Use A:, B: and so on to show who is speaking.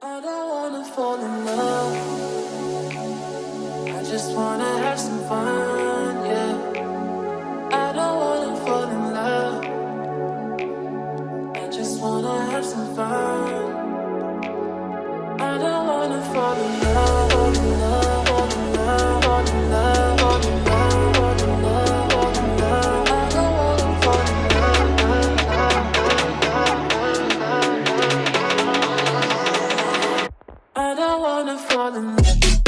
A: I don't wanna fall in love. I just wanna have some fun, yeah. I don't wanna fall in love. I just wanna have some fun. I don't wanna fall in love, fall in love, fall in love, fall in love, fall in love, fall in love, fall in love. I don't wanna fall in love. I don't wanna fall in love.